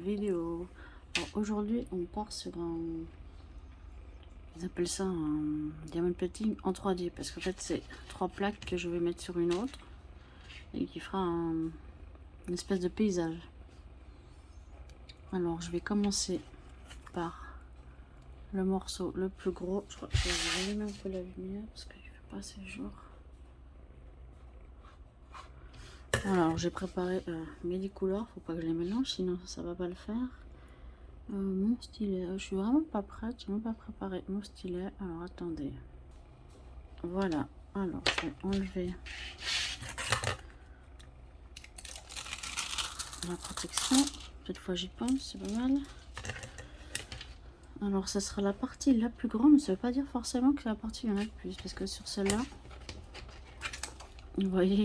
vidéo. Aujourd'hui on part sur un... Ils appellent ça un diamond plating en 3D. Parce qu'en fait c'est 3 plaques que je vais mettre sur une autre. Et qui fera une espèce de paysage. Alors je vais commencer par le morceau le plus gros. Je crois que je vais allumer un peu la lumière parce qu'il ne fait pas assez jour. Voilà, alors j'ai préparé mes couleurs, faut pas que je les mélange, sinon ça va pas le faire. Mon stylet, je suis vraiment pas prête, j'ai même pas préparé mon stylet. Alors attendez, voilà. Alors je vais enlever la protection. Cette fois j'y pense, c'est pas mal. Alors ça sera la partie la plus grande, mais ça veut pas dire forcément que c'est la partie où il y en a le plus, parce que sur celle-là, vous voyez,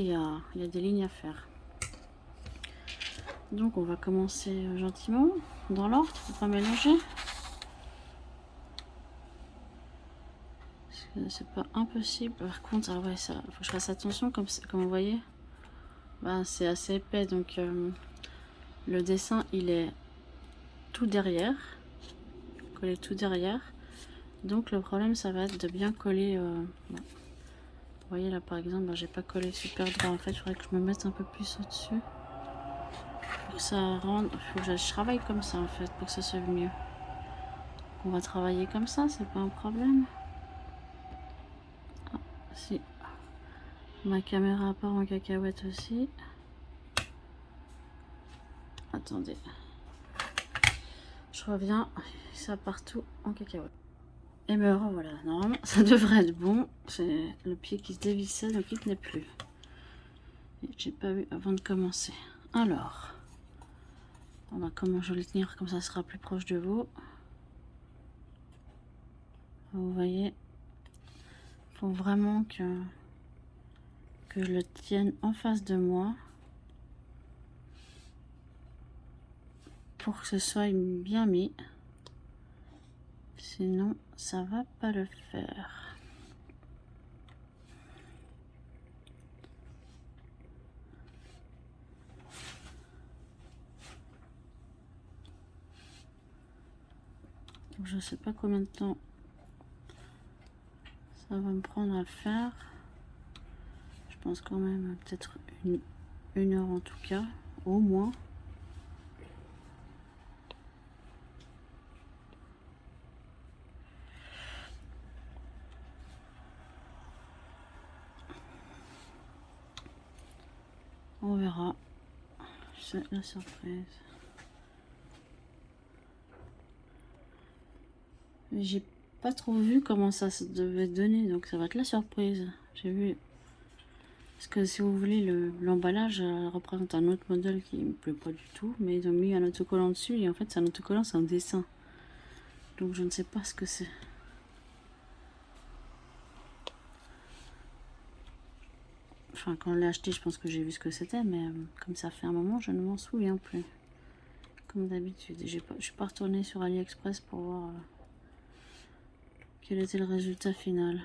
il y a des lignes à faire. Donc on va commencer gentiment, dans l'ordre, faut pas mélanger. C'est pas impossible. Par contre, ah ouais, ça, faut que je fasse attention, comme vous voyez, bah, c'est assez épais, donc le dessin il est tout derrière, collé tout derrière. Donc le problème ça va être de bien coller. Bon. Vous voyez là par exemple, j'ai pas collé super droit. En fait, il faudrait que je me mette un peu plus au-dessus. Pour que ça rende, faut que je travaille comme ça en fait, pour que ça se mieux. On va travailler comme ça, c'est pas un problème. Ah, si ma caméra part en cacahuète aussi. Attendez, je reviens, ça part tout en cacahuète. Et me voilà, normalement ça devrait être bon. C'est le pied qui se dévissait, donc il ne tenait plus. J'ai pas vu avant de commencer. Alors, on va comment je vais le tenir, comme ça sera plus proche de vous. Vous voyez, faut vraiment que je le tienne en face de moi pour que ce soit bien mis. Sinon, ça va pas le faire. Je sais pas combien de temps ça va me prendre à le faire. Je pense quand même peut-être une heure en tout cas, au moins. On verra. C'est la surprise. J'ai pas trop vu comment ça se devait donner, donc ça va être la surprise. J'ai vu. Parce que si vous voulez, l'emballage représente un autre modèle qui me plaît pas du tout, mais ils ont mis un autocollant dessus et en fait, c'est un autocollant, c'est un dessin. Donc je ne sais pas ce que c'est. Enfin, quand on l'a acheté, je pense que j'ai vu ce que c'était, mais comme ça fait un moment, je ne m'en souviens plus. Comme d'habitude, je suis pas retournée sur AliExpress pour voir quel était le résultat final.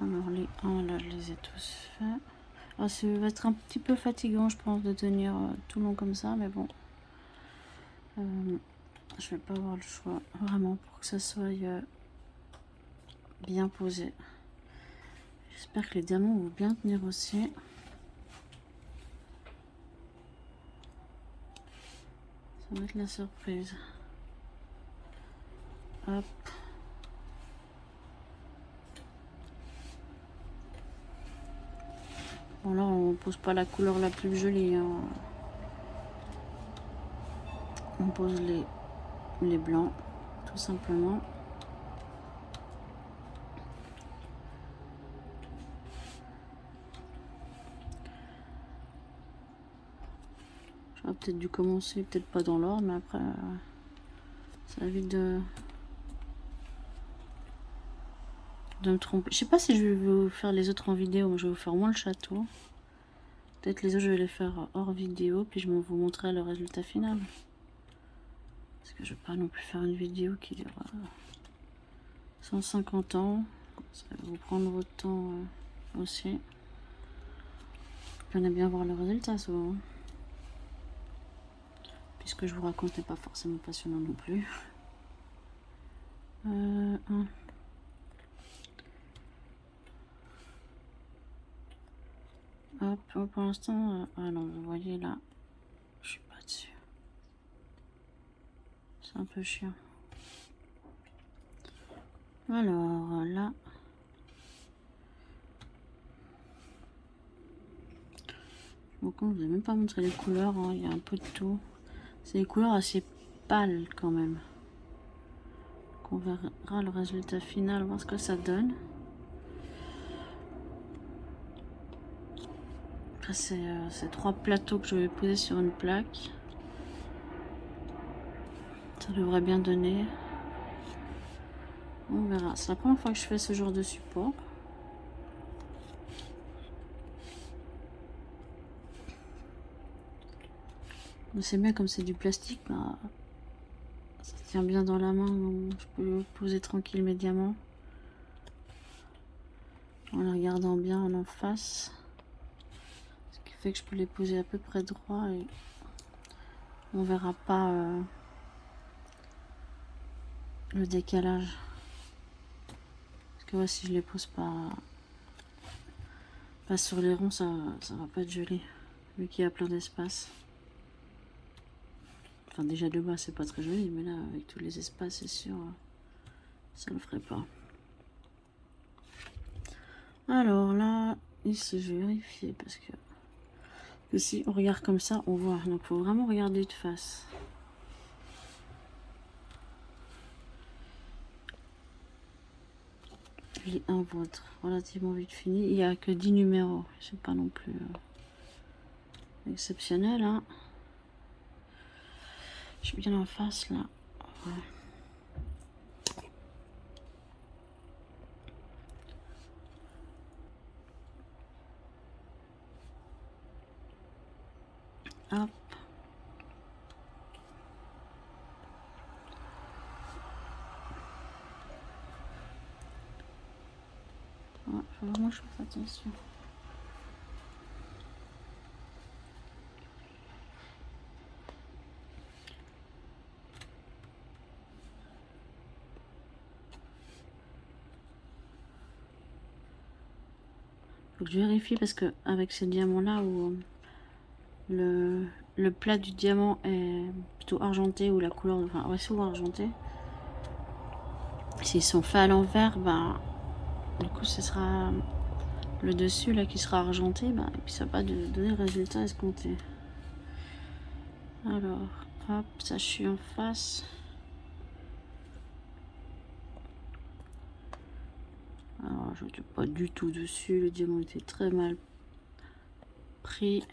Alors les 1 là, je les ai tous faits. Ah, ça va être un petit peu fatigant, je pense, de tenir tout long comme ça, mais bon. Je vais pas avoir le choix, vraiment, pour que ça soit bien posé. J'espère que les diamants vont bien tenir aussi. Ça va être la surprise. Hop. Bon là on pose pas la couleur la plus jolie, hein. On pose les blancs tout simplement. J'aurais peut-être dû commencer, peut-être pas dans l'ordre, mais après ça évite de de me tromper. Je sais pas si je vais vous faire les autres en vidéo, mais je vais vous faire au moins le château. Peut-être les autres je vais les faire hors vidéo, puis je vais vous montrer le résultat final. Parce que je vais pas non plus faire une vidéo qui dure 150 ans. Ça va vous prendre votre temps aussi. J'aime bien voir le résultat souvent. Puisque je vous raconte n'est pas forcément passionnant non plus. Hop, pour l'instant, ah non, vous voyez là, je suis pas dessus. C'est un peu chiant. Alors là, bon, je vous ai même pas montré les couleurs, hein, il y a un peu de tout. C'est des couleurs assez pâles quand même. Donc on verra le résultat final, voir ce que ça donne. Après, c'est 3 plateaux que je vais poser sur une plaque. Ça devrait bien donner. On verra. C'est la première fois que je fais ce genre de support. C'est bien comme c'est du plastique, bah, ça tient bien dans la main, donc je peux le poser tranquille mes diamants. En les regardant bien en face. Ce qui fait que je peux les poser à peu près droit et on verra pas le décalage. Parce que ouais, si je les pose pas sur les ronds, ça va pas être joli. Vu qu'il y a plein d'espace. Enfin déjà de bas c'est pas très joli, mais là avec tous les espaces c'est sûr ça le ferait pas. Alors là ici je vais vérifier parce que si on regarde comme ça on voit, donc faut vraiment regarder de face. Puis un vôtre relativement vite fini, il n'y a que 10 numéros, c'est pas non plus exceptionnel hein. Je suis bien en face là. Ouais. Hop. Ouais, faut vraiment que je fasse attention. Faut que je vérifie parce que avec ces diamants là où le plat du diamant est plutôt argenté ou la couleur, enfin ouais, souvent argenté. S'ils sont faits à l'envers, ben du coup ce sera le dessus là qui sera argenté, ben, et puis ça va pas donner le résultat escompté. Alors hop, ça je suis en face. Alors je n'étais pas du tout dessus, le diamant était très mal pris.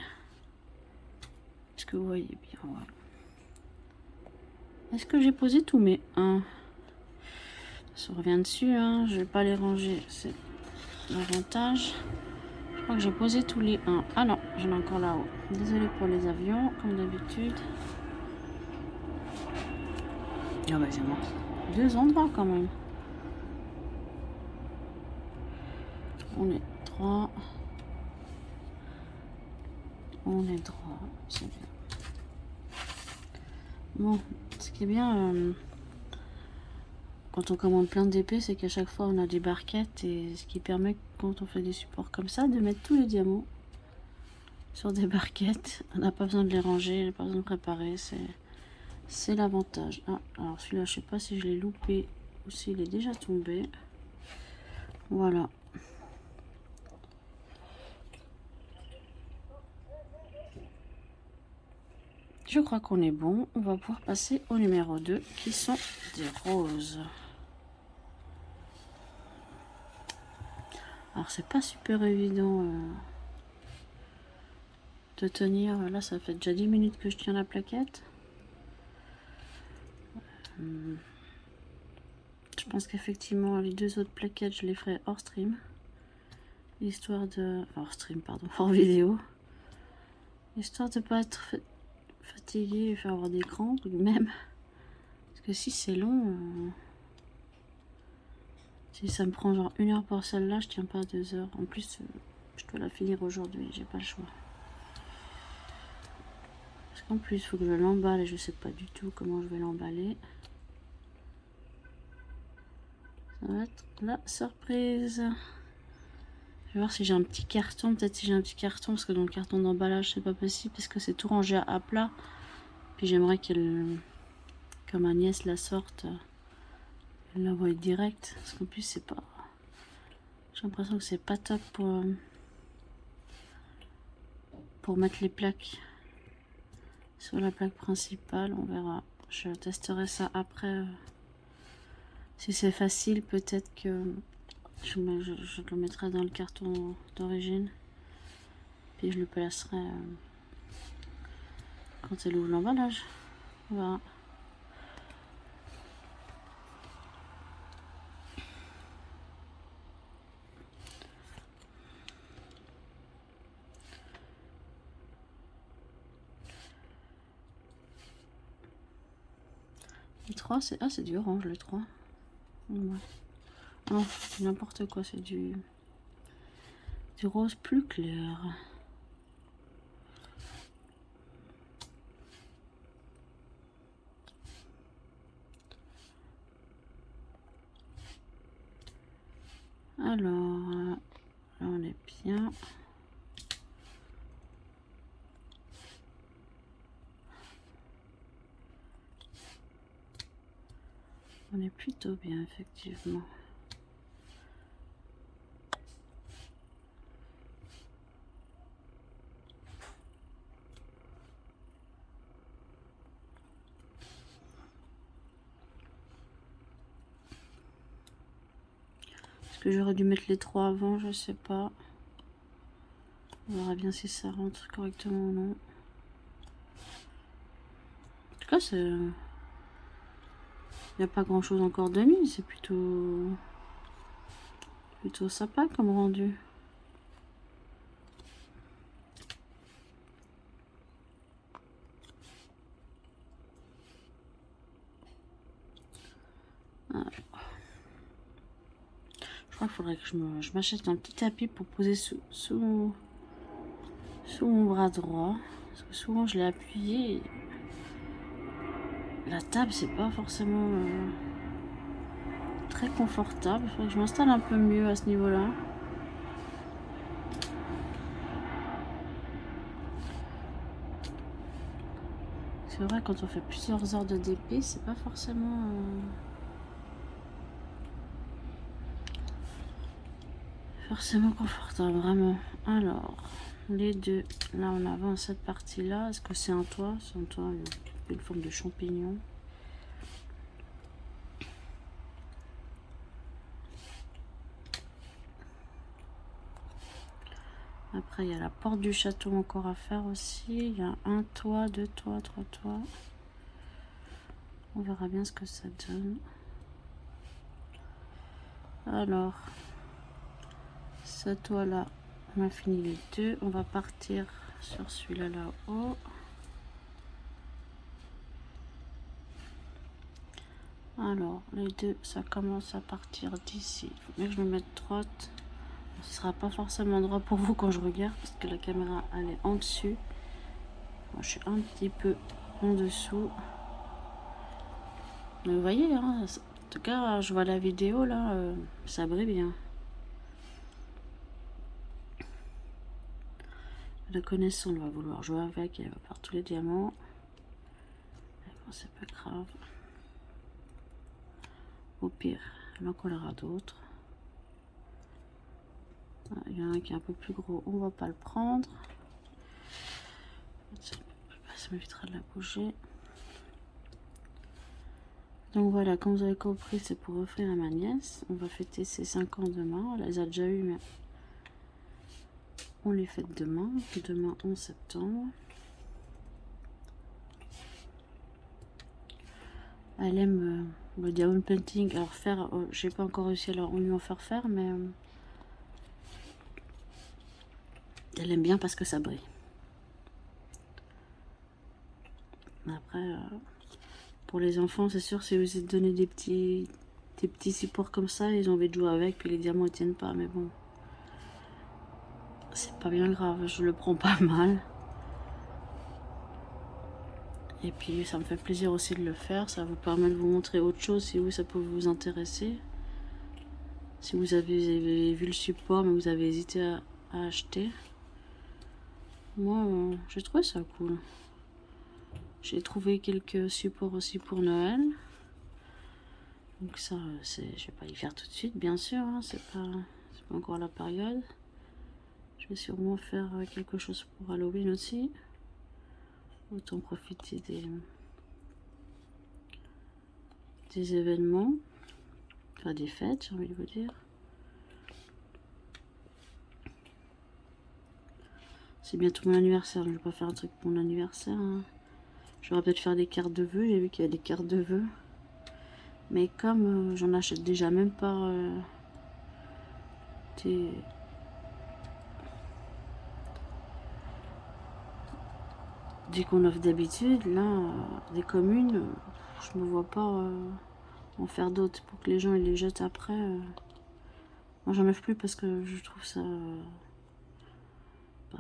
Est-ce que vous voyez bien? Voilà. Est-ce que j'ai posé tous mes 1? Ça revient dessus, hein. Je vais pas les ranger, c'est l'avantage. Je crois que j'ai posé tous les 1. Ah non, j'en ai encore là-haut. Désolée pour les avions, comme d'habitude. Ah bah j'ai manqué 2 endroits quand même. On est 3. On est 3. C'est bien. Bon, ce qui est bien quand on commande plein d'épées, c'est qu'à chaque fois on a des barquettes, et ce qui permet quand on fait des supports comme ça de mettre tous les diamants sur des barquettes. On n'a pas besoin de les ranger, on n'a pas besoin de préparer, c'est l'avantage. Ah, alors celui-là je sais pas si je l'ai loupé ou s'il est déjà tombé. Voilà. Je crois qu'on est bon. On va pouvoir passer au numéro 2 qui sont des roses. Alors c'est pas super évident de tenir. Là ça fait déjà 10 minutes que je tiens la plaquette. Je pense qu'effectivement les 2 autres plaquettes je les ferai hors stream. Histoire de... hors stream, pardon, hors vidéo. Histoire de pas être fatigué et faire avoir des crampes même. Parce que si c'est long... si ça me prend genre 1 heure pour celle-là, je tiens pas 2 heures. En plus, je dois la finir aujourd'hui, j'ai pas le choix. Parce qu'en plus, il faut que je l'emballe et je sais pas du tout comment je vais l'emballer. Ça va être la surprise. Je vais voir si j'ai un petit carton. Peut-être si j'ai un petit carton, parce que dans le carton d'emballage, c'est pas possible, parce que c'est tout rangé à plat. Puis j'aimerais qu'elle, que ma nièce la sorte, elle la voie direct. Parce qu'en plus, c'est pas... j'ai l'impression que c'est pas top pour mettre les plaques sur la plaque principale. On verra. Je testerai ça après. Si c'est facile, peut-être que je le mettrai dans le carton d'origine. Puis je le placerai quand elle ouvre l'emballage. Voilà. Le 3, c'est... ah, c'est du orange, le 3. Ouais. Non, n'importe quoi, c'est du rose plus clair. Alors, là on est bien. On est plutôt bien, effectivement. Est-ce que j'aurais dû mettre les 3 avant? Je sais pas. On verra bien si ça rentre correctement ou non. En tout cas, c'est... il n'y a pas grand chose encore de mis. C'est plutôt sympa comme rendu. Alors. Je crois qu'il faudrait que je m'achète un petit tapis pour poser sous mon bras droit. Parce que souvent je l'ai appuyé. Et la table, c'est pas forcément très confortable. Il faudrait que je m'installe un peu mieux à ce niveau-là. C'est vrai, quand on fait plusieurs heures de DP, c'est pas forcément... forcément confortable, vraiment. Alors, les deux, là on avance cette partie-là. Est-ce que c'est un toit? C'est un toit, une forme de champignon. Après, il y a la porte du château encore à faire aussi. Il y a un toit, 2 toits, 3 toits. On verra bien ce que ça donne. Alors, ce toit-là, on a fini les 2. On va partir sur celui-là là-haut. Alors, les 2, ça commence à partir d'ici. Il faut bien que je me mette droite. Ce sera pas forcément droit pour vous quand je regarde, parce que la caméra, elle est en dessus. Moi, je suis un petit peu en dessous. Mais vous voyez, hein, en tout cas, je vois la vidéo, là, ça brille bien. La connaissance, on va vouloir jouer avec, elle va faire tous les diamants. Bon, c'est pas grave. Au pire, elle en collera d'autres. Il y en a un qui est un peu plus gros, on va pas le prendre. Ça m'évitera de la bouger. Donc voilà, comme vous avez compris, c'est pour offrir à ma nièce. On va fêter ses 5 ans demain. Elle les a déjà eu, mais on les fête demain. Demain 11 septembre. Elle aime Le diamond painting, alors faire, j'ai pas encore réussi à lui en faire, mais elle aime bien parce que ça brille. Après, pour les enfants, c'est sûr, si vous êtes donné des petits supports comme ça, ils ont envie de jouer avec, puis les diamants ne tiennent pas, mais bon, c'est pas bien grave, je le prends pas mal. Et puis ça me fait plaisir aussi de le faire, ça vous permet de vous montrer autre chose si oui, ça peut vous intéresser. Si vous avez vu le support mais vous avez hésité à acheter. Moi, j'ai trouvé ça cool. J'ai trouvé quelques supports aussi pour Noël. Donc ça, je vais pas y faire tout de suite, bien sûr, hein, c'est pas encore la période. Je vais sûrement faire quelque chose pour Halloween aussi. Autant profiter des événements, enfin des fêtes, j'ai envie de vous dire. C'est bientôt mon anniversaire, je vais pas faire un truc pour mon anniversaire. Hein. Je vais peut-être faire des cartes de vœux, j'ai vu qu'il y a des cartes de vœux. Mais comme j'en achète déjà même pas dès qu'on offre d'habitude, là, des communes, je me vois pas en faire d'autres pour que les gens ils les jettent après. Moi j'en offre plus parce que je trouve ça... bah,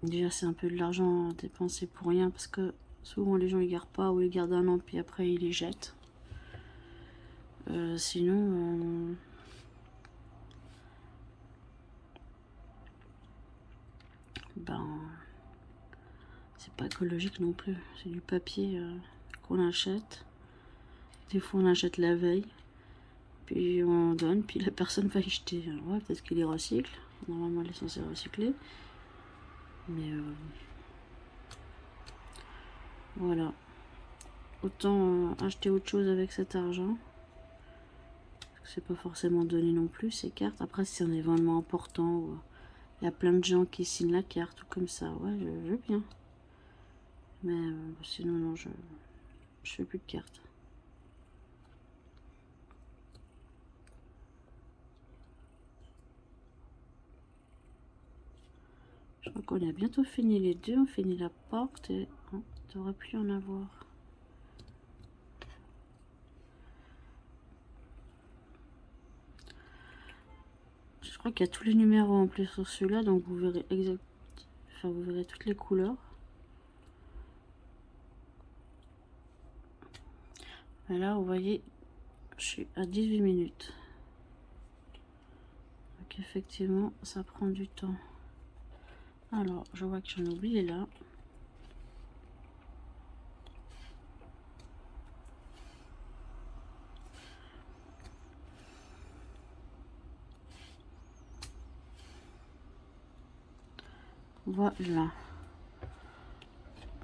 déjà c'est un peu de l'argent dépensé pour rien parce que souvent les gens ils gardent pas ou ils gardent un an puis après ils les jettent. Sinon... ben... c'est pas écologique non plus. C'est du papier qu'on achète. Des fois on achète la veille. Puis on donne, puis la personne va y jeter. Ouais, peut-être qu'il les recycle. Normalement, elle est censée recycler. Mais voilà. Autant acheter autre chose avec cet argent. C'est pas forcément donné non plus, ces cartes. Après, si c'est un événement important, il y a plein de gens qui signent la carte ou comme ça. Ouais, je veux bien. Mais sinon, non, je fais plus de cartes. Je crois qu'on a bientôt fini les deux. On finit la porte et on devrait plus en avoir. Je crois qu'il y a tous les numéros en plus sur celui-là, donc vous verrez vous verrez toutes les couleurs. Et là, vous voyez, je suis à 18 minutes. Donc effectivement, ça prend du temps. Alors, je vois que j'en ai oublié là. Voilà.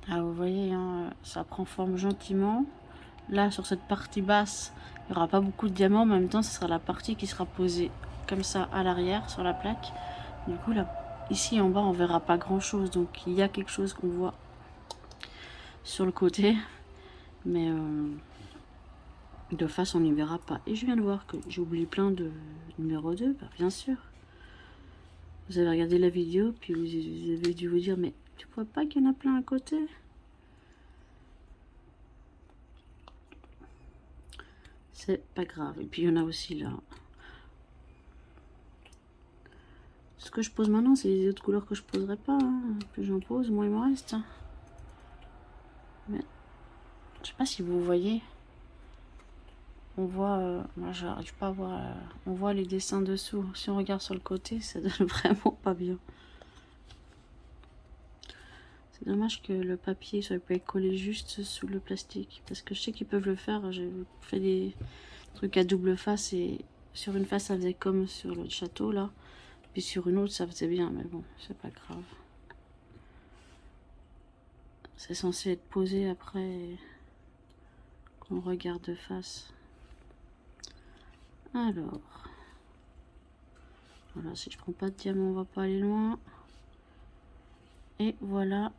Ah, vous voyez, hein, ça prend forme gentiment. Là, sur cette partie basse, il n'y aura pas beaucoup de diamants. Mais en même temps, ce sera la partie qui sera posée comme ça à l'arrière, sur la plaque. Du coup, là, ici en bas, on verra pas grand-chose. Donc, il y a quelque chose qu'on voit sur le côté. Mais de face, on n'y verra pas. Et je viens de voir que j'ai oublié plein de numéro 2, bah, bien sûr. Vous avez regardé la vidéo, puis vous avez dû vous dire, mais tu vois pas qu'il y en a plein à côté? C'est pas grave. Et puis il y en a aussi là. Ce que je pose maintenant, c'est les autres couleurs que je poserai pas. Hein. Plus j'en pose, moins il me reste. Mais je sais pas si vous voyez. On voit, moi j'arrive pas à voir, on voit les dessins dessous. Si on regarde sur le côté, ça donne vraiment pas bien. C'est dommage que le papier soit pas collé juste sous le plastique. Parce que je sais qu'ils peuvent le faire. J'ai fait des trucs à double face et sur une face ça faisait comme sur le château là. Puis sur une autre ça faisait bien, mais bon, c'est pas grave. C'est censé être posé après qu'on regarde de face. Alors, voilà, si je prends pas de diamant, on va pas aller loin. Et voilà.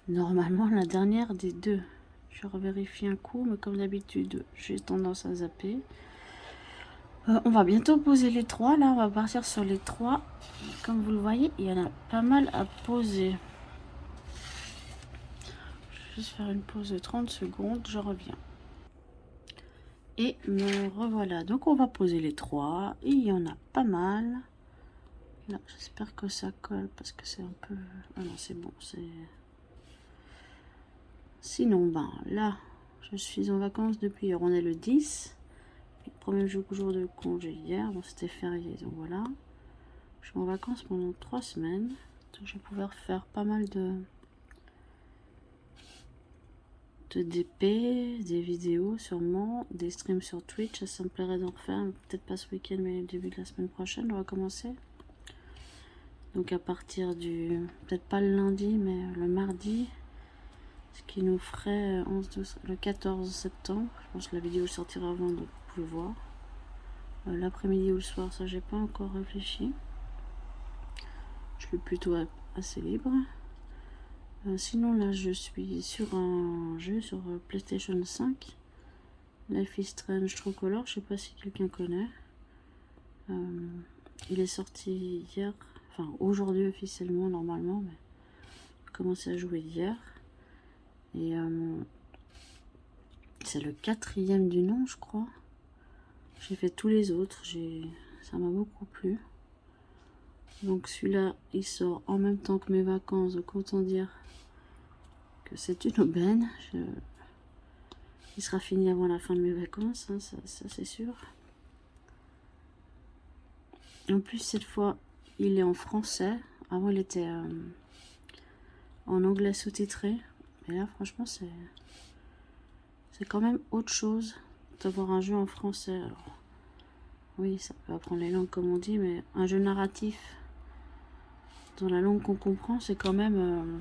Normalement, la dernière des deux. Je revérifie un coup, mais comme d'habitude, j'ai tendance à zapper. On va bientôt poser les 3. Là, on va partir sur les 3. Comme vous le voyez, il y en a pas mal à poser. Je vais juste faire une pause de 30 secondes. Je reviens. Et me revoilà. Donc, on va poser les 3. Il y en a pas mal. Là, j'espère que ça colle parce que c'est un peu... Ah non, c'est bon. Sinon, ben là, je suis en vacances depuis hier. On est le 10. Le premier jour de congé hier. Bon, c'était férié. Donc voilà. Je suis en vacances pendant 3 semaines. Donc je vais pouvoir faire pas mal de DP, des vidéos sûrement, des streams sur Twitch. Ça me plairait d'en refaire. Peut-être pas ce week-end, mais le début de la semaine prochaine, on va commencer. Donc à partir du... Peut-être pas le lundi, mais le mardi. Ce qui nous ferait le 14 septembre. Je pense que la vidéo sortira avant, donc vous pouvez voir. L'après-midi ou le soir, ça j'ai pas encore réfléchi. Je suis plutôt assez libre. Sinon là je suis sur un jeu sur PlayStation 5. Life is Strange True Color, je sais pas si quelqu'un connaît. Il est sorti hier, enfin aujourd'hui officiellement normalement, mais j'ai commencé à jouer hier. Et c'est le 4e du nom je crois. J'ai fait tous les autres, ça m'a beaucoup plu. Donc celui-là il sort en même temps que mes vacances, donc autant dire que c'est une aubaine. Il sera fini avant la fin de mes vacances, hein, ça c'est sûr. En plus cette fois il est en français. Avant il était en anglais sous-titré. Mais là franchement c'est quand même autre chose d'avoir un jeu en français. Alors, oui, ça peut apprendre les langues comme on dit, mais un jeu narratif dans la langue qu'on comprend, c'est quand même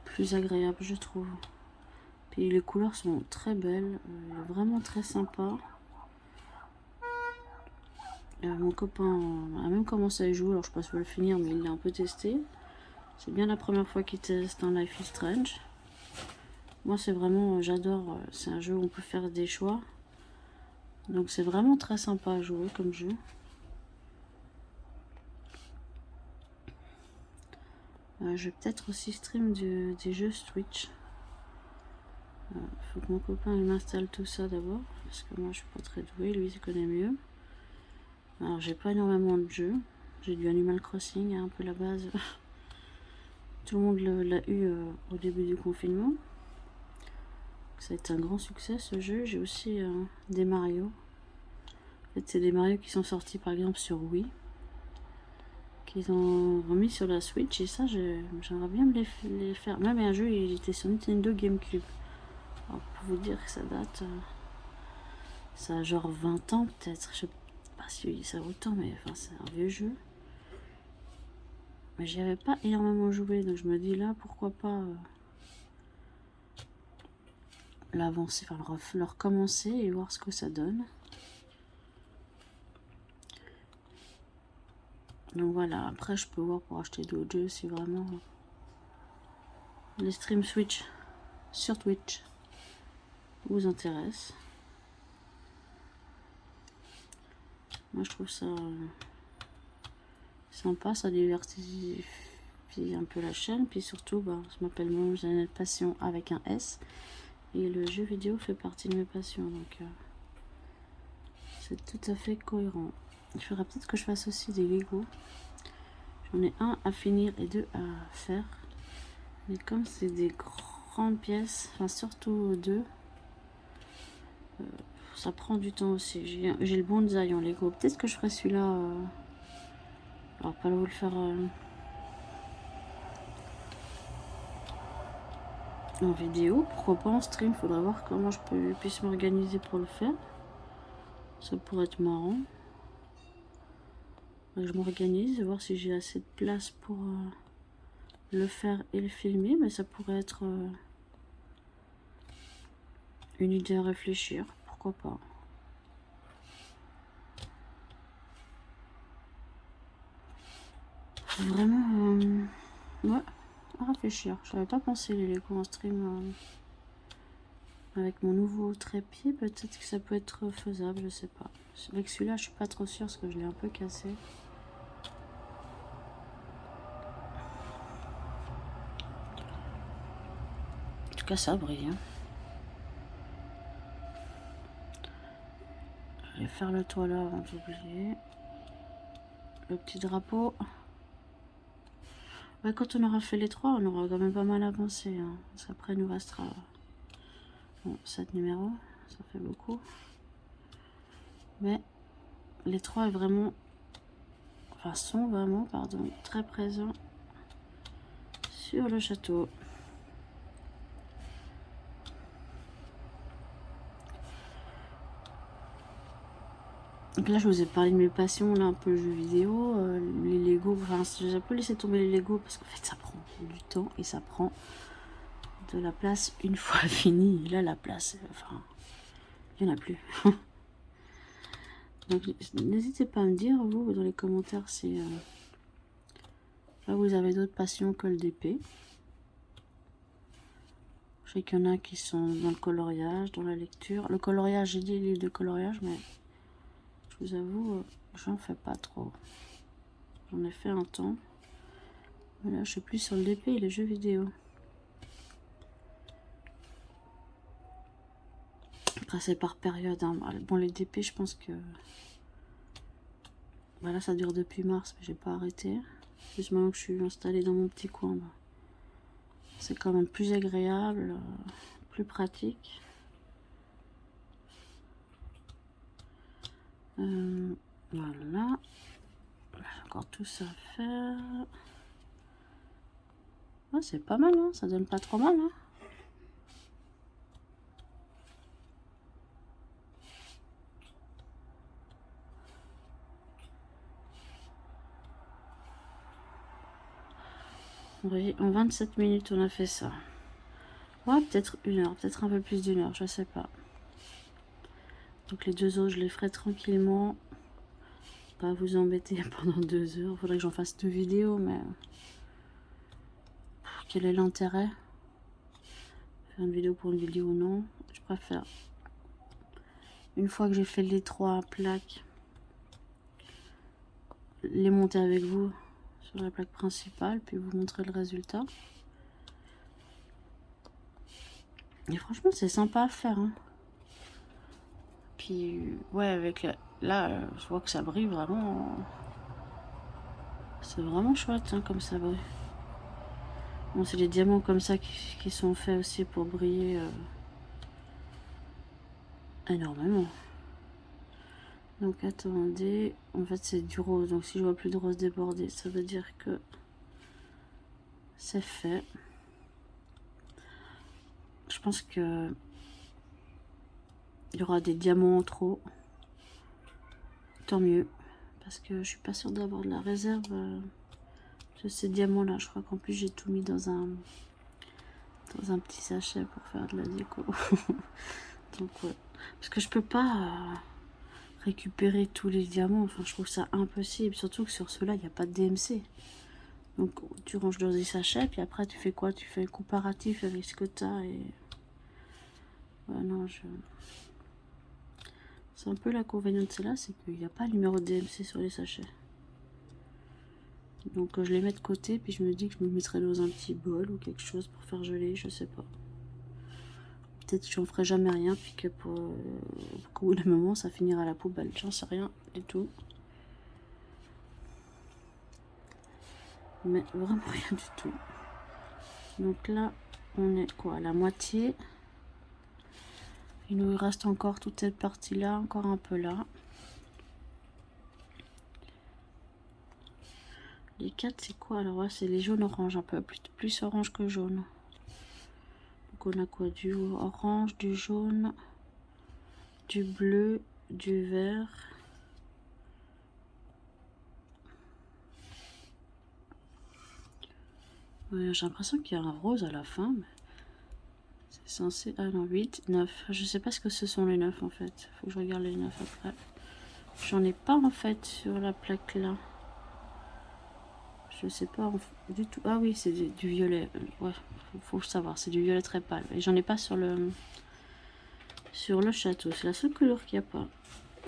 plus agréable, je trouve. Puis les couleurs sont très belles, vraiment très sympa. Mon copain a même commencé à y jouer, alors je pense pas le finir, mais il l'a un peu testé. C'est bien la première fois qu'il teste un Life is Strange. Moi c'est vraiment, j'adore, c'est un jeu où on peut faire des choix. Donc c'est vraiment très sympa à jouer comme jeu. Je vais peut-être aussi stream des jeux Switch. Faut que mon copain il m'installe tout ça d'abord, parce que moi je suis pas très douée, lui il connaît mieux. Alors j'ai pas énormément de jeux. J'ai du Animal Crossing, un peu la base. Tout le monde l'a eu au début du confinement. Ça a été un grand succès ce jeu. J'ai aussi des Mario. En fait c'est des Mario qui sont sortis par exemple sur Wii, qu'ils ont remis sur la Switch, et ça j'aimerais bien me les faire. Même un jeu il était sur Nintendo GameCube. Alors pour vous dire que ça date, ça a genre 20 ans peut-être. Je sais pas si ça a autant, mais enfin c'est un vieux jeu. Mais j'y avais pas énormément joué, donc je me dis là pourquoi pas l'avancer, enfin le recommencer et voir ce que ça donne. Donc voilà, après je peux voir pour acheter d'autres jeux si vraiment les streams Switch sur Twitch vous intéressent. Moi je trouve ça sympa, ça divertit un peu la chaîne, puis surtout bah, je m'appelle Jeannette Passion avec un S, et le jeu vidéo fait partie de mes passions, donc c'est tout à fait cohérent. Il faudra peut-être que je fasse aussi des Lego. J'en ai un à finir et 2 à faire, mais comme c'est des grandes pièces, enfin surtout 2, ça prend du temps aussi. J'ai le bonsaï en Lego, peut-être que je ferai celui-là alors pas vous le faire en vidéo, pourquoi pas en stream. Faudra voir comment je puisse m'organiser pour le faire. Ça pourrait être marrant. Je m'organise, voir si j'ai assez de place pour le faire et le filmer, mais ça pourrait être une idée à réfléchir, pourquoi pas. Vraiment, ouais, à réfléchir. Je n'avais pas pensé les Lego en stream. Avec mon nouveau trépied, peut-être que ça peut être faisable, je sais pas. Avec celui-là, je suis pas trop sûre parce que je l'ai un peu cassé. En tout cas, ça brille. Hein. Je vais faire le toit là avant d'oublier. Le petit drapeau. Ouais, quand on aura fait les trois, on aura quand même pas mal avancé. Hein. Parce qu'après, il nous restera... Bon, 7 numéros, ça fait beaucoup. Mais les trois est vraiment... Enfin, sont vraiment, pardon, très présents sur le château. Donc là, je vous ai parlé de mes passions, là, un peu le jeu vidéo, les Lego. Enfin, j'ai un peu laissé tomber les Lego parce qu'en fait, ça prend du temps et ça prend de la place une fois fini. Là, la place, enfin, il n'y en a plus. Donc, n'hésitez pas à me dire, vous, dans les commentaires, si là, vous avez d'autres passions que le DP. Je sais qu'il y en a qui sont dans le coloriage, dans la lecture. Le coloriage, j'ai dit les livres de coloriage, mais je vous avoue, j'en fais pas trop. J'en ai fait un temps. Mais là, je suis plus sur le DP et les jeux vidéo. Après, c'est par période. Hein. Bon, les DP, je pense que... Voilà, ça dure depuis mars, mais j'ai pas arrêté. Juste maintenant que je suis installée dans mon petit coin. Bah. C'est quand même plus agréable, plus pratique. Voilà. J'ai encore tout ça à faire. Ouais, c'est pas mal, hein. Ça donne pas trop mal. Hein. Vous voyez, en 27 minutes, on a fait ça. Ouais, peut-être 1 heure, peut-être un peu plus d'1 heure, je sais pas. Donc les 2 autres, je les ferai tranquillement. Pas vous embêter pendant 2 heures. Faudrait que j'en fasse 2 vidéos, mais... Quel est l'intérêt? Faire une vidéo pour une vidéo, non. Je préfère... Une fois que j'ai fait les 3 plaques, les monter avec vous sur la plaque principale, puis vous montrer le résultat. Et franchement, c'est sympa à faire. Hein. Puis, ouais, avec la... Là, je vois que ça brille vraiment. C'est vraiment chouette, hein, comme ça brille. Bon, c'est des diamants comme ça qui sont faits aussi pour briller énormément. Donc, attendez. En fait, c'est du rose. Donc, si je vois plus de rose débordé, ça veut dire que c'est fait. Je pense que il y aura des diamants en trop. Tant mieux. Parce que je suis pas sûre d'avoir de la réserve de ces diamants-là. Je crois qu'en plus, j'ai tout mis dans un petit sachet pour faire de la déco. Donc, ouais. Parce que je peux pas récupérer tous les diamants. Enfin, je trouve ça impossible. Surtout que sur ceux-là, il n'y a pas de DMC. Donc, tu ranges dans des sachets. Puis après, tu fais quoi? Tu fais un comparatif avec ce que tu as. Et... Ouais, non, c'est un peu l'inconvénient de celle-là, c'est qu'il n'y a pas le numéro de DMC sur les sachets. Donc je les mets de côté, puis je me dis que je me mettrai dans un petit bol ou quelque chose pour faire geler, je sais pas. Peut-être que j'en ferai jamais rien, puis que pour qu'au bout d'un moment ça finira à la poubelle, j'en sais rien du tout. Mais vraiment rien du tout. Donc là, on est quoi, à la moitié. Il nous reste encore toute cette partie-là, encore un peu là. Les 4, c'est quoi? Alors, ouais, c'est les jaunes-orange, un peu plus orange que jaune. Donc, on a quoi? Du orange, du jaune, du bleu, du vert. Ouais, j'ai l'impression qu'il y a un rose à la fin. Mais c'est censé... Ah non, 8, 9. Je sais pas ce que ce sont les 9 en fait. Faut que je regarde les 9 après. J'en ai pas en fait sur la plaque là. Je sais pas du tout. Ah oui, c'est du violet. Ouais, faut le savoir, c'est du violet très pâle. Et j'en ai pas sur le château. C'est la seule couleur qu'il n'y a pas.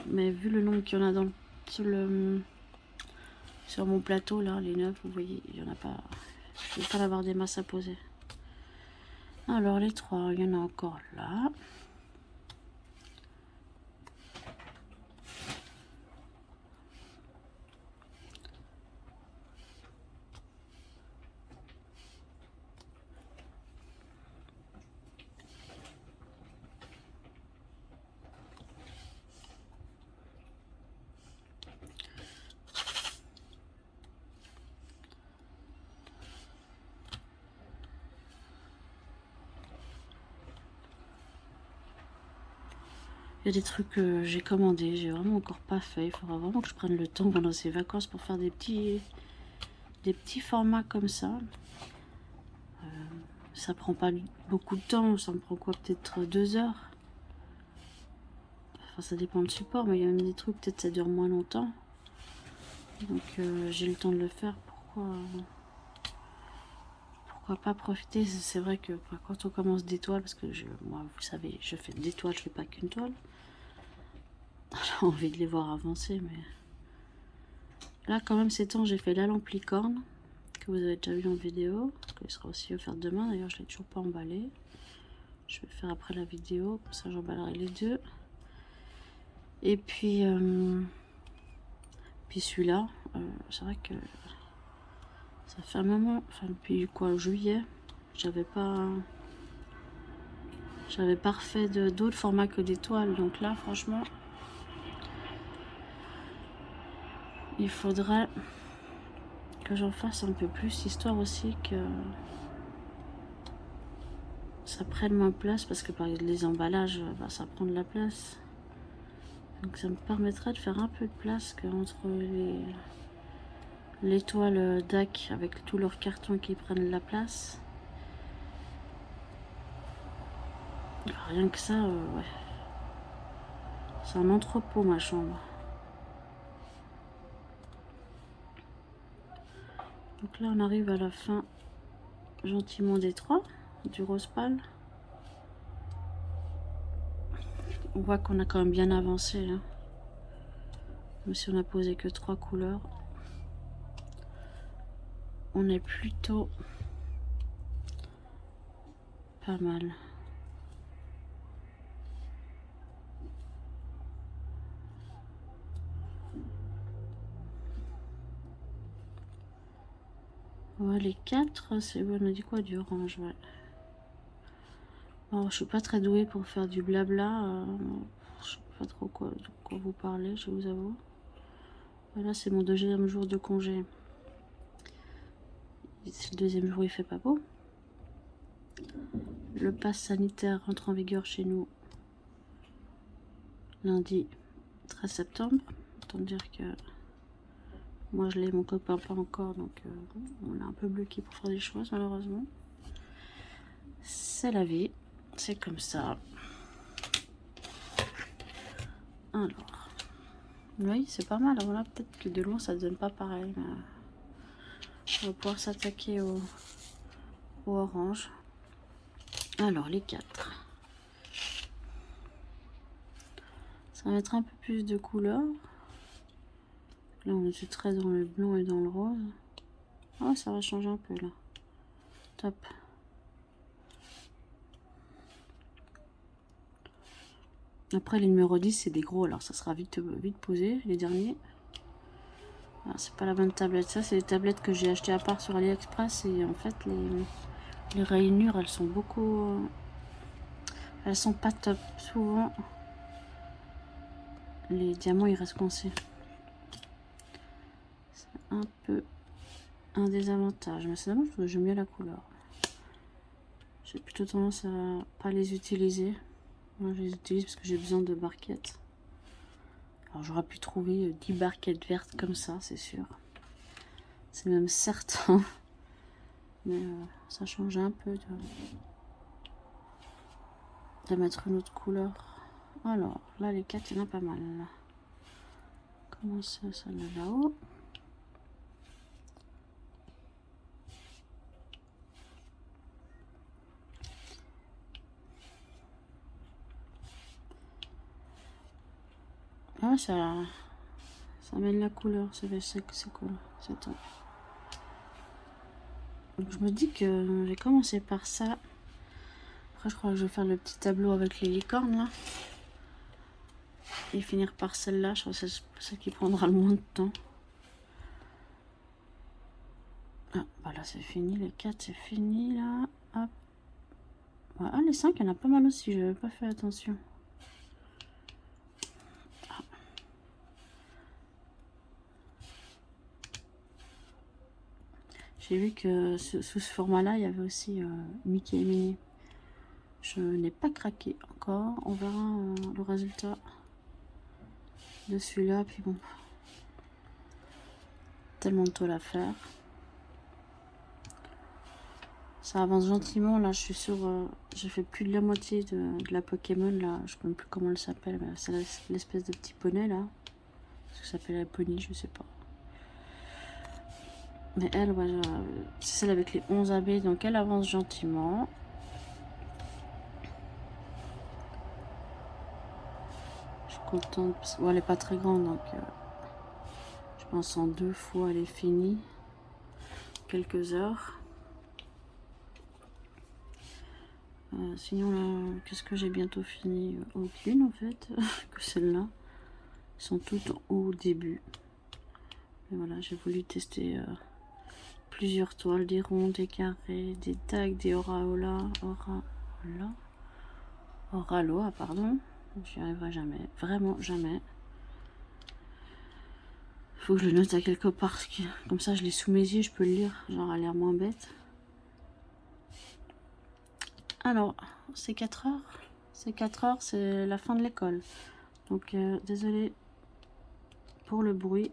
Mais vu le nombre qu'il y en a sur mon plateau là, les 9, vous voyez, il y en a pas. Je vais pas avoir des masses à poser. Alors les 3, il y en a encore là. Il y a des trucs que j'ai commandés, j'ai vraiment encore pas fait. Il faudra vraiment que je prenne le temps pendant ces vacances pour faire des petits formats comme ça. Ça prend pas beaucoup de temps, ça me prend quoi, peut-être 2 heures. Enfin, ça dépend du support, mais il y a même des trucs, peut-être ça dure moins longtemps. Donc j'ai le temps de le faire. Pourquoi pas profiter? C'est vrai que quand on commence des toiles, parce que moi, vous savez, je fais des toiles, je fais pas qu'une toile. J'ai envie de les voir avancer, mais là, quand même, ces temps, j'ai fait la lampe licorne que vous avez déjà vu en vidéo, qui sera aussi offerte demain. D'ailleurs, je l'ai toujours pas emballé. Je vais le faire après la vidéo, comme ça, j'emballerai les deux. Et puis, celui-là, c'est vrai que ça fait un moment, enfin depuis quoi, juillet, j'avais pas refait d'autres formats que des toiles. Donc là, franchement, il faudrait que j'en fasse un peu plus, histoire aussi que ça prenne moins de place, parce que par exemple, les emballages, bah, ça prend de la place. Donc ça me permettrait de faire un peu de place entre les toiles DAC avec tous leurs cartons qui prennent de la place. Rien que ça, ouais. C'est un entrepôt, ma chambre. Donc là, on arrive à la fin gentiment des 3, du rose pâle. On voit qu'on a quand même bien avancé, là. Même si on n'a posé que 3 couleurs. On est plutôt pas mal. Ouais, les 4, c'est bon, on a dit quoi, du orange, ouais. Alors, je suis pas très douée pour faire du blabla. Je sais pas trop quoi vous parler, je vous avoue. Voilà, c'est mon 2e jour de congé. C'est le 2e jour, il fait pas beau. Le pass sanitaire rentre en vigueur chez nous lundi 13 septembre. Autant dire que moi je l'ai, mon copain pas encore, donc on est un peu bloqué pour faire des choses malheureusement. C'est la vie, c'est comme ça. Alors, oui, c'est pas mal. Voilà, peut-être que de loin ça donne pas pareil, mais on va pouvoir s'attaquer au orange. Alors, les 4. Ça va mettre un peu plus de couleur. Là, on est très dans le blanc et dans le rose. Ah, ça va changer un peu là. Top. Après, les numéros 10, c'est des gros, alors ça sera vite posé, les derniers. Ah, c'est pas la bonne tablette. Ça, c'est les tablettes que j'ai achetées à part sur AliExpress. Et en fait, les rainures, elles sont beaucoup... elles sont pas top. Souvent, les diamants, ils restent coincés. C'est un peu un désavantage. Mais c'est dommage parce que j'aime mieux la couleur. J'ai plutôt tendance à pas les utiliser. Moi, je les utilise parce que j'ai besoin de barquettes. Alors, j'aurais pu trouver 10 barquettes vertes comme ça, c'est sûr. C'est même certain. Mais ça change un peu de mettre une autre couleur. Alors, là, les 4, il y en a pas mal. Là. Comment ça, là-haut. Ouais, ça amène la couleur, c'est cool, c'est top. Donc je me dis que je vais commencer par ça. Après je crois que je vais faire le petit tableau avec les licornes là. Et finir par celle-là, je crois que c'est celle qui prendra le moins de temps. Ah, bah là c'est fini, les 4 c'est fini là. Hop. Ah, les 5, il y en a pas mal aussi, j'avais pas fait attention. Ah. J'ai vu que sous ce format-là, il y avait aussi Mickey et Minnie. Je n'ai pas craqué encore, on verra le résultat de celui-là. Puis bon, tellement de toile à faire. Ça avance gentiment, là je suis sur... j'ai fait plus de la moitié de la Pokémon, là, je ne sais même plus comment elle s'appelle, c'est l'espèce de petit poney, là. Est-ce que ça s'appelle la pony, je sais pas. Mais elle, ouais, c'est celle avec les 11 abeilles, donc elle avance gentiment. Je suis contente, parce elle n'est pas très grande, donc je pense en 2 fois elle est finie. Quelques heures. Sinon là, qu'est-ce que j'ai bientôt fini? Aucune en fait, que celle-là. Elles sont toutes au début. Et voilà, j'ai voulu tester plusieurs toiles, des ronds, des carrés, des tags, des Oraloa, pardon. J'y arriverai jamais, vraiment jamais. Faut que je le note à quelque part, comme ça je l'ai sous mes yeux, je peux le lire, genre à l'air moins bête. Alors, c'est 4 heures. C'est 4 heures, c'est la fin de l'école. Donc, désolé pour le bruit.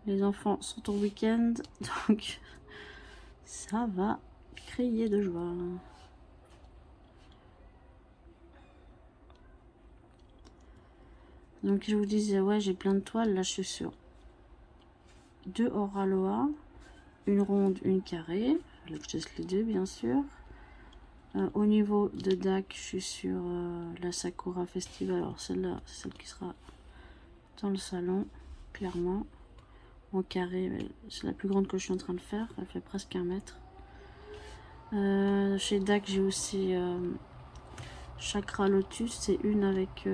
Les enfants sont au week-end, donc ça va crier de joie. Donc, je vous disais, ouais, j'ai plein de toiles. Là, je suis sur 2 Oraloa, une ronde, une carrée. Là, je teste les deux, bien sûr. Au niveau de DAC, je suis sur la Sakura Festival. Alors celle-là, c'est celle qui sera dans le salon, clairement. En carré, c'est la plus grande que je suis en train de faire. Elle fait presque 1 mètre. Chez DAC, j'ai aussi Chakra Lotus. C'est une avec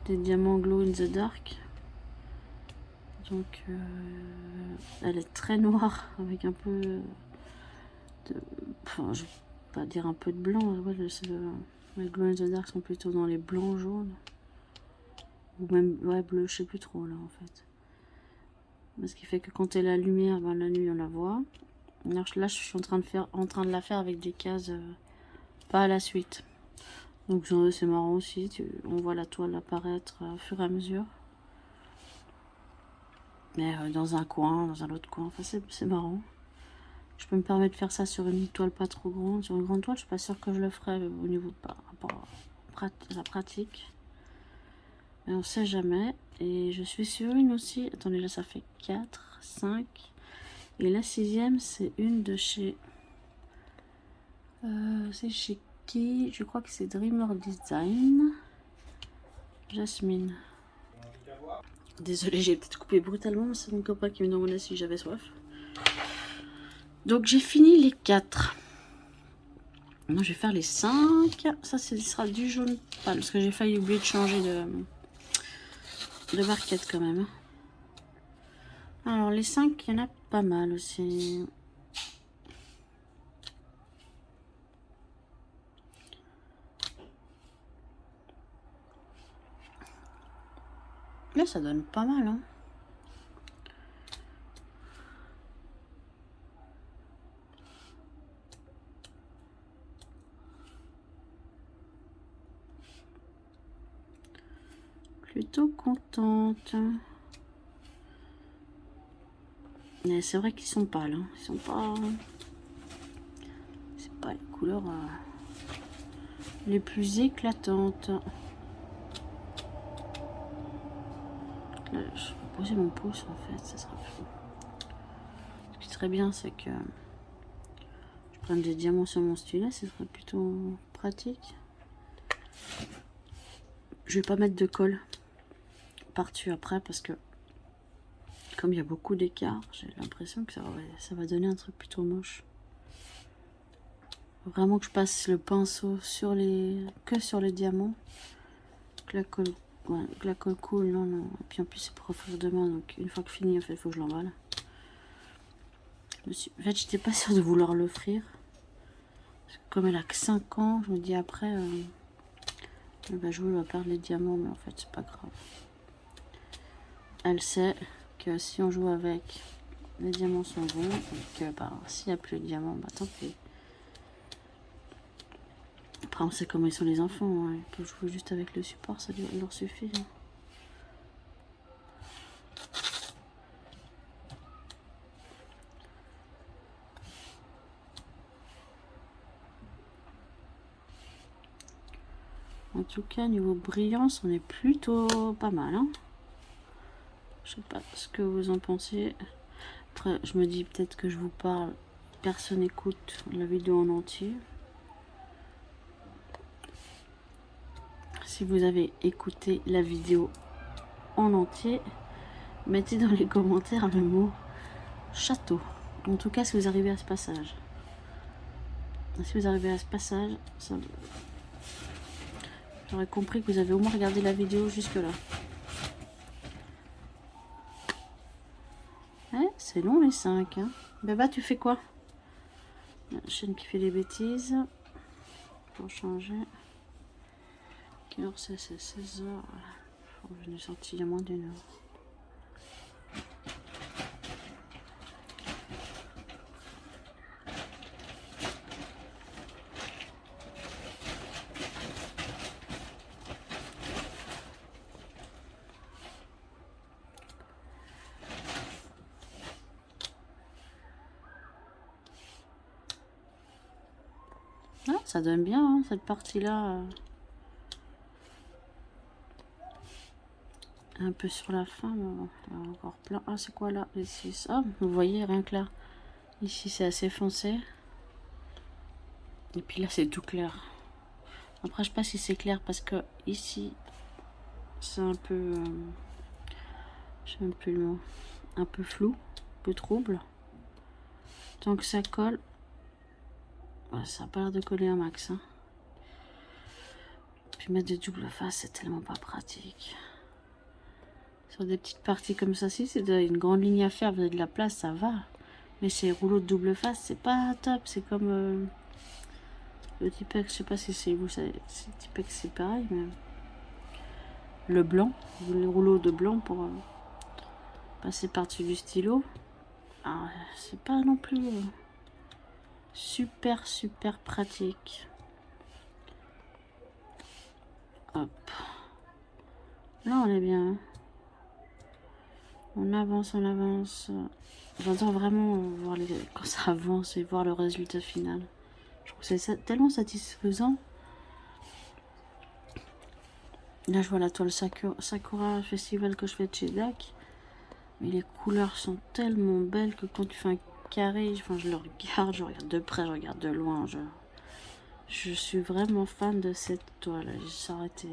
des diamants glow in the dark. Donc, elle est très noire avec un peu de... Enfin, je vais pas dire un peu de blanc. Ouais, les glow in the dark sont plutôt dans les blancs jaunes. Ou même, ouais, bleu, je sais plus trop là en fait. Ce qui fait que quand elle a la lumière, ben, la nuit on la voit. Alors là, je suis en train de la faire avec des cases pas à la suite. Donc c'est marrant aussi, on voit la toile apparaître au fur et à mesure. Mais dans un coin, dans un autre coin, enfin c'est marrant. Je peux me permettre de faire ça sur une toile pas trop grande. Sur une grande toile, je suis pas sûre que je le ferais au niveau par rapport à la pratique. Mais on sait jamais. Et je suis sur une aussi. Attendez, là ça fait 4, 5. Et la 6e, c'est une de chez... c'est chez qui? Je crois que c'est Dreamer Design. Jasmine. Désolée, j'ai peut-être coupé brutalement, mais c'est mon copain qui me demandait si j'avais soif. Donc j'ai fini les 4. Non, je vais faire les 5. Ça, ce sera du jaune pâle, parce que j'ai failli oublier de changer de barquette quand même. Alors les 5, il y en a pas mal aussi. Là, ça donne pas mal, hein. Plutôt contente. Mais c'est vrai qu'ils sont pâles, hein. Ils sont pas... C'est pas les couleurs les plus éclatantes. Là, je vais poser mon pouce en fait, ça sera plus. Ce qui serait bien, c'est que je prenne des diamants sur mon stylet, ce serait plutôt pratique. Je vais pas mettre de colle par-dessus après parce que comme il y a beaucoup d'écart, j'ai l'impression que ça va donner un truc plutôt moche. Faut vraiment que je passe le pinceau sur que sur les diamants. Que la colle, ouais, que la colle coule, non. Et puis en plus c'est pour offrir demain, donc une fois que fini, en fait, il faut que je l'emballe. En fait, j'étais pas sûre de vouloir l'offrir. Comme elle a que 5 ans, je me dis après, elle va jouer, elle va perdre les diamants, mais en fait c'est pas grave. Elle sait que si on joue avec, les diamants sont bons, et que bah, s'il n'y a plus de diamants, bah tant pis. Après on sait comment ils sont les enfants, hein. Ils peuvent jouer juste avec le support, ça leur suffit. Hein. En tout cas, niveau brillance, on est plutôt pas mal. Hein. Je sais pas ce que vous en pensez. Après, je me dis peut-être que je vous parle, personne n'écoute la vidéo en entier. Si vous avez écouté la vidéo en entier, mettez dans les commentaires le mot château. En tout cas, si vous arrivez à ce passage. Si vous arrivez à ce passage, j'aurais compris que vous avez au moins regardé la vidéo jusque-là. C'est long les 5. Hein. Baba, tu fais quoi? La chaîne qui fait des bêtises. Pour changer. Quelle heure c'est 16 h. Je n'ai sorti il y a moins d'une heure. Ah, ça donne bien hein, cette partie-là. Un peu sur la fin, mais bon, il y a encore plein. Ah, c'est quoi là? Les 6. Ah, vous voyez, rien que là. Ici, c'est assez foncé. Et puis là, c'est tout clair. Après, je sais pas si c'est clair parce que ici, c'est un peu. Je sais même plus le mot. Un peu flou, un peu trouble. Tant que ça colle, ouais, ça a pas l'air de coller un max. Hein. Puis mettre des doubles faces, c'est tellement pas pratique. Sur des petites parties comme ça, si c'est une grande ligne à faire, vous avez de la place, ça va. Mais ces rouleaux de double face, c'est pas top. C'est comme le Tipex, je sais pas si c'est vous, le Tipex c'est pareil, mais le blanc, le rouleau de blanc pour passer par-dessus du stylo. C'est pas non plus super pratique. Hop. Là, on est bien. Hein. On avance. J'adore vraiment voir quand ça avance et voir le résultat final. Je trouve que c'est tellement satisfaisant. Là, je vois la toile Sakura Festival que je fais de chez DAC. Mais les couleurs sont tellement belles que quand tu fais un carré, enfin, je regarde de près, je regarde de loin. Je suis vraiment fan de cette toile. Ça aurait été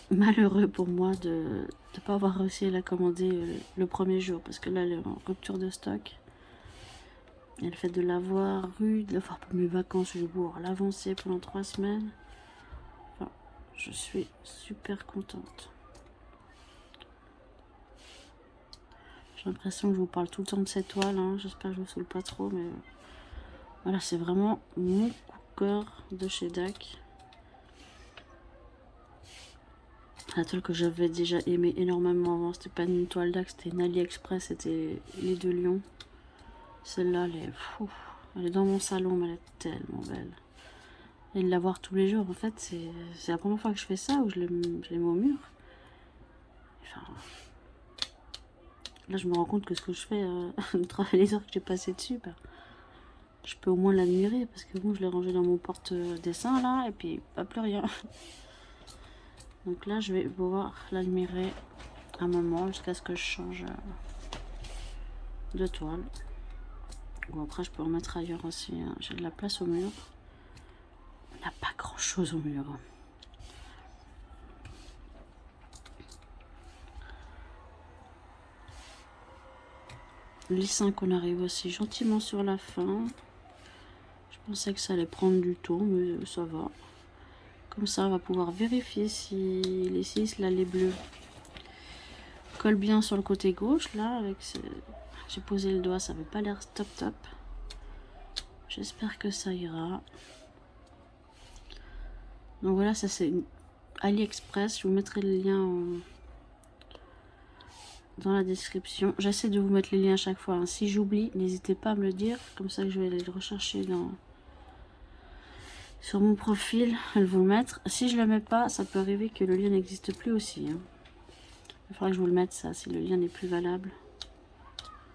malheureux pour moi de ne pas avoir réussi à la commander le premier jour. Parce que là, elle est en rupture de stock. Et le fait de l'avoir eu, de l'avoir pour mes vacances, je vais pouvoir l'avancer pendant 3 semaines. Enfin, je suis super contente. J'ai l'impression que je vous parle tout le temps de cette toile. Hein. J'espère que je vous saoule pas trop. Mais voilà, c'est vraiment mon coup de cœur de chez DAC. La toile que j'avais déjà aimé énormément avant, c'était pas une toile DAC, c'était une AliExpress, c'était les deux lions. Celle-là, elle est dans mon salon, mais elle est tellement belle. Et de la voir tous les jours, en fait, c'est la première fois que je fais ça, où je l'ai mis au mur. Enfin, là, je me rends compte que ce que je fais, le travail, les heures que j'ai passé dessus, bah, je peux au moins l'admirer, parce que bon, je l'ai rangé dans mon porte-dessin, là, et puis pas plus rien. Donc là, je vais pouvoir l'admirer un moment, jusqu'à ce que je change de toile. Bon, après, je peux en mettre ailleurs aussi. Hein. J'ai de la place au mur. On n'a pas grand chose au mur. Les 5, on arrive aussi gentiment sur la fin. Je pensais que ça allait prendre du temps, mais ça va. Comme ça, on va pouvoir vérifier si les 6, là, les bleus, collent bien sur le côté gauche. Là, avec j'ai posé le doigt, ça n'avait pas l'air top top. J'espère que ça ira. Donc voilà, ça c'est AliExpress. Je vous mettrai le lien dans la description. J'essaie de vous mettre les liens à chaque fois, hein. Si j'oublie, n'hésitez pas à me le dire. Comme ça, je vais aller le rechercher sur mon profil. Je vais vous le mettre. Si je ne le mets pas, ça peut arriver que le lien n'existe plus aussi, hein. Il faudra que je vous le mette, ça, si le lien n'est plus valable.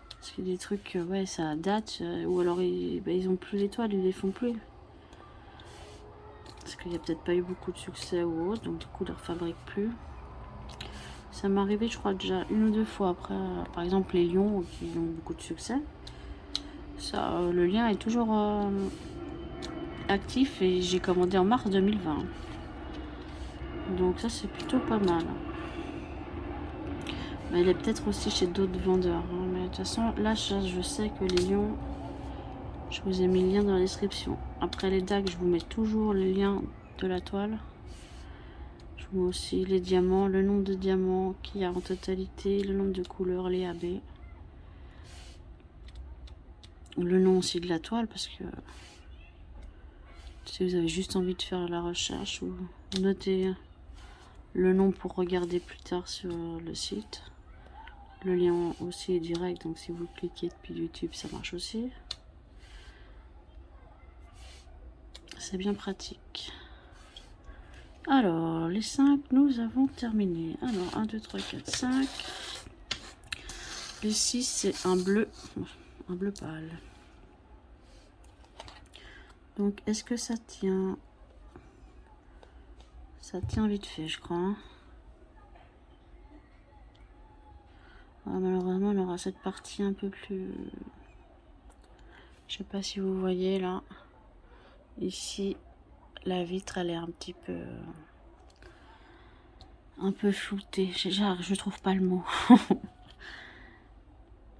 Parce qu'il y a des trucs, ouais, ça date. Ou alors, ils ont plus l'étoile, ils les font plus. Parce qu'il n'y a peut-être pas eu beaucoup de succès ou autre. Donc, du coup, ils ne les refabriquent plus. Ça m'est arrivé, je crois, déjà 1 ou 2 fois après. Par exemple, les lions qui ont beaucoup de succès. Ça, le lien est toujours actif et j'ai commandé en mars 2020. Donc ça, c'est plutôt pas mal. Mais il est peut-être aussi chez d'autres vendeurs, hein. Mais de toute façon, là, je sais que les lions, je vous ai mis le lien dans la description. Après les dagues, je vous mets toujours le lien de la toile. Je vous mets aussi les diamants, le nombre de diamants qu'il y a en totalité, le nombre de couleurs, les AB. Le nom aussi de la toile, parce que si vous avez juste envie de faire la recherche, ou notez le nom pour regarder plus tard sur le site. Le lien aussi est direct, donc si vous cliquez depuis YouTube, ça marche aussi. C'est bien pratique. Alors, les 5, nous avons terminé. Alors, 1, 2, 3, 4, 5. Les 6, c'est un bleu pâle. Donc, est-ce que ça tient? Ça tient vite fait, je crois, hein. Ah, malheureusement, on aura cette partie un peu plus... Je sais pas si vous voyez, là. Ici, la vitre, elle est un petit peu... un peu floutée. Je trouve pas le mot.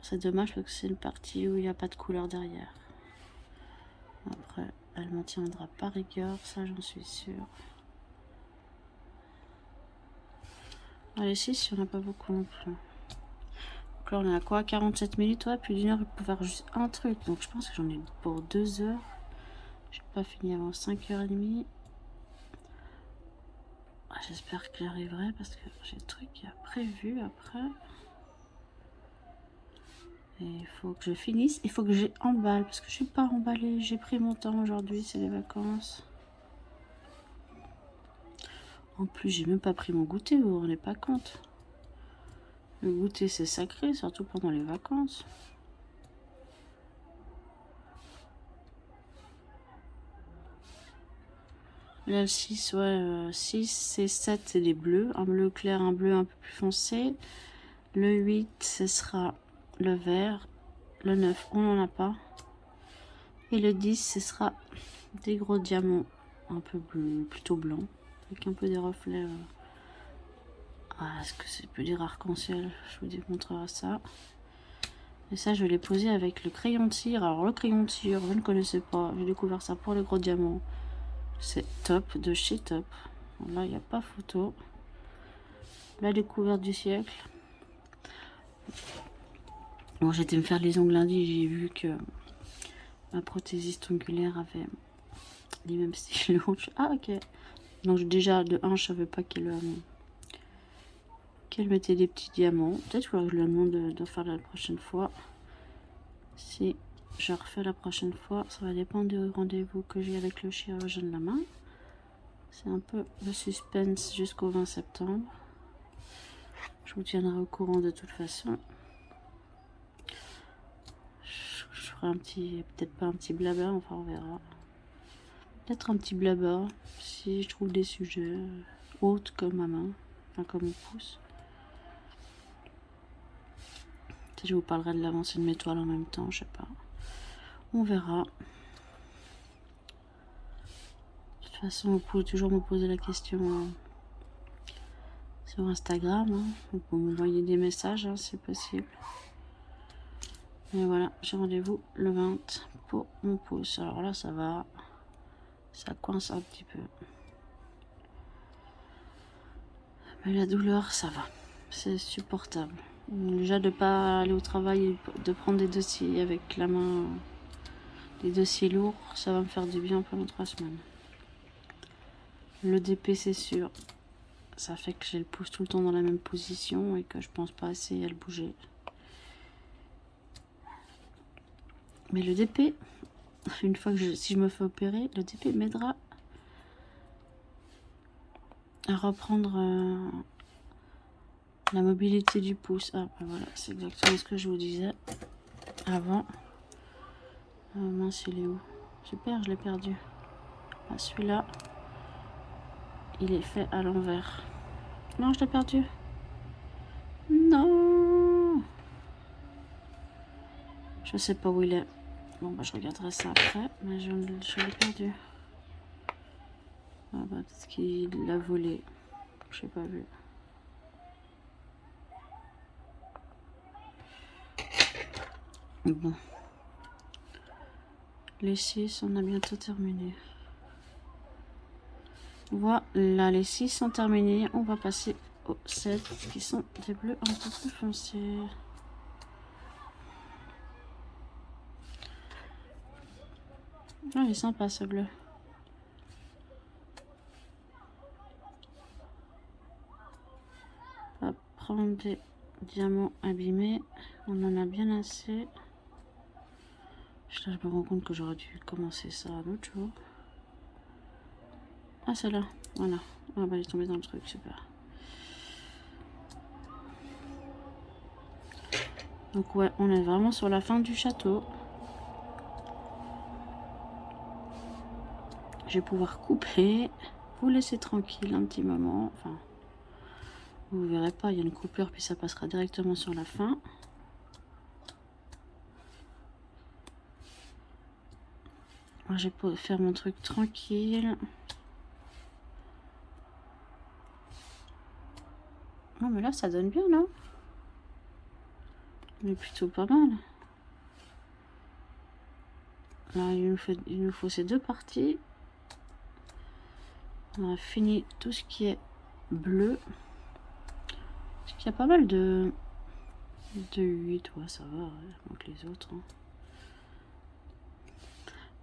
C'est dommage parce que c'est une partie où il n'y a pas de couleur derrière. Après, elle m'en tiendra pas rigueur, ça j'en suis sûre. Allez, 6, il n'y en a pas beaucoup non plus. Donc là, on est à quoi? 47 minutes, ouais, plus d'1 heure pour faire juste un truc. Donc je pense que j'en ai pour 2 heures. Je n'ai pas fini avant 5h30. J'espère que j'arriverai parce que j'ai des trucs à prévu après. Et il faut que je finisse. Il faut que j'emballe parce que je suis pas emballée. J'ai pris mon temps aujourd'hui, c'est les vacances. En plus, j'ai même pas pris mon goûter, vous vous rendez pas compte. Le goûter, c'est sacré, surtout pendant les vacances. Là, le 6, ouais, 6, c'est 7, c'est des bleus. Un bleu clair, un bleu un peu plus foncé. Le 8, ce sera le vert. Le 9, on n'en a pas. Et le 10, ce sera des gros diamants un peu bleu, plutôt blancs, avec un peu des reflets. Est-ce que c'est peut dire arc-en-ciel? Je vous démontrerai ça. Et ça, je vais les poser avec le crayon de cire. Alors, le crayon de cire, je ne connaissais pas. J'ai découvert ça pour les gros diamants. C'est top, de chez Top. Là, il n'y a pas photo. La découverte du siècle. Bon, j'étais me faire les ongles lundi, j'ai vu que ma prothésiste ongulaire avait les mêmes stylos. Ah, ok. Donc, déjà, de 1, je savais pas qu'elle mettait des petits diamants. Peut-être que je lui demande de faire la prochaine fois. Si je refais la prochaine fois, ça va dépendre du rendez-vous que j'ai avec le chirurgien de la main. C'est un peu le suspense jusqu'au 20 septembre. Je vous tiendrai au courant de toute façon. Je ferai un petit, peut-être pas un petit blabla, enfin on verra. Peut-être un petit blabla si je trouve des sujets autres comme ma main, enfin comme mon pouce. Peut-être je vous parlerai de l'avancée de mes toiles en même temps, je sais pas. On verra. De toute façon, vous pouvez toujours me poser la question sur Instagram, hein. Vous pouvez m'envoyer des messages, hein, c'est possible. Et voilà, j'ai rendez-vous le 20 pour mon pouce. Alors là, ça va. Ça coince un petit peu. Mais la douleur, ça va. C'est supportable. Déjà de pas aller au travail et de prendre des dossiers avec la main, des dossiers lourds, ça va me faire du bien pendant 3 semaines. Le DP, c'est sûr. Ça fait que j'ai le pouce tout le temps dans la même position et que je pense pas assez à le bouger. Mais le DP, une fois que si je me fais opérer, le DP m'aidera à reprendre la mobilité du pouce. Ah ben voilà, c'est exactement ce que je vous disais avant. Mince, il est où? Super, je l'ai perdu. Ah, celui-là, il est fait à l'envers. Non, je l'ai perdu. Non. Je sais pas où il est. Bon, bah je regarderai ça après, mais je l'ai perdu. Ah bah peut-être qu'il l'a volé. Je n'ai pas vu. Bon. Les 6, on a bientôt terminé. Voilà, les 6 sont terminés. On va passer aux 7 qui sont des bleus un peu plus foncés. Ah, il est sympa ce bleu. On va prendre des diamants abîmés. On en a bien assez. Là, je me rends compte que j'aurais dû commencer ça un autre jour. Ah, c'est là. Voilà. Ah, bah, il est tombé dans le truc. Super. Donc, ouais, on est vraiment sur la fin du château. Je vais pouvoir couper. Vous laisser tranquille un petit moment. Enfin, vous verrez pas, il y a une coupure, puis ça passera directement sur la fin. Moi, je vais faire mon truc tranquille. Non, mais là, ça donne bien, non? Mais plutôt pas mal. Là, il nous faut ces deux parties. On a fini tout ce qui est bleu. Parce qu'il y a pas mal de 8, ouais, ça va, donc les autres. Hein.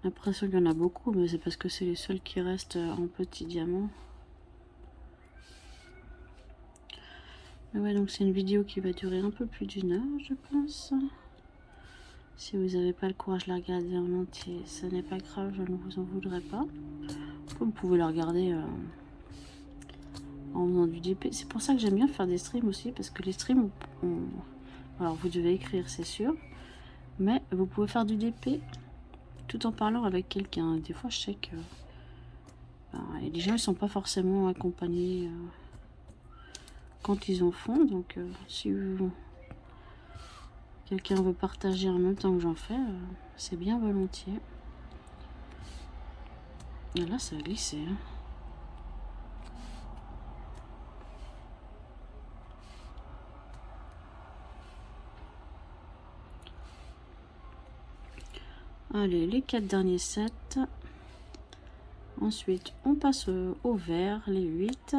J'ai l'impression qu'il y en a beaucoup, mais c'est parce que c'est les seuls qui restent en petits diamants. Mais ouais, donc c'est une vidéo qui va durer un peu plus d'1 heure, je pense. Si vous n'avez pas le courage de la regarder en entier, ce n'est pas grave, je ne vous en voudrais pas. Vous pouvez la regarder en faisant du DP. C'est pour ça que j'aime bien faire des streams aussi, parce que les streams, alors vous devez écrire, c'est sûr, mais vous pouvez faire du DP tout en parlant avec quelqu'un. Des fois, je sais que les gens, ils sont pas forcément accompagnés quand ils en font. Donc, si quelqu'un veut partager en même temps que j'en fais, c'est bien volontiers. Et là, ça a glissé. Hein. Allez, les 4 derniers sets. Ensuite, on passe au vert, les 8.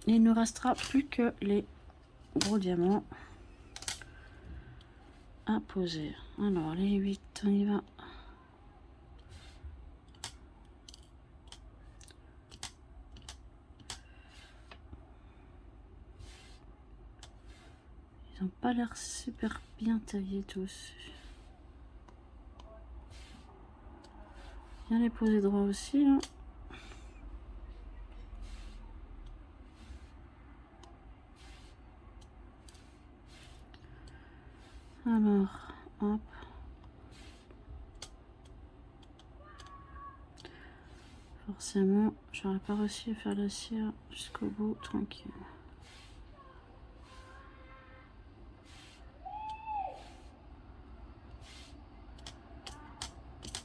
Il ne restera plus que les gros diamants à poser. Alors, les 8, on y va. Ils n'ont pas l'air super bien taillés tous. Bien les poser droit aussi. Hein. Alors, hop. Forcément, j'aurais pas réussi à faire la cire jusqu'au bout, tranquille.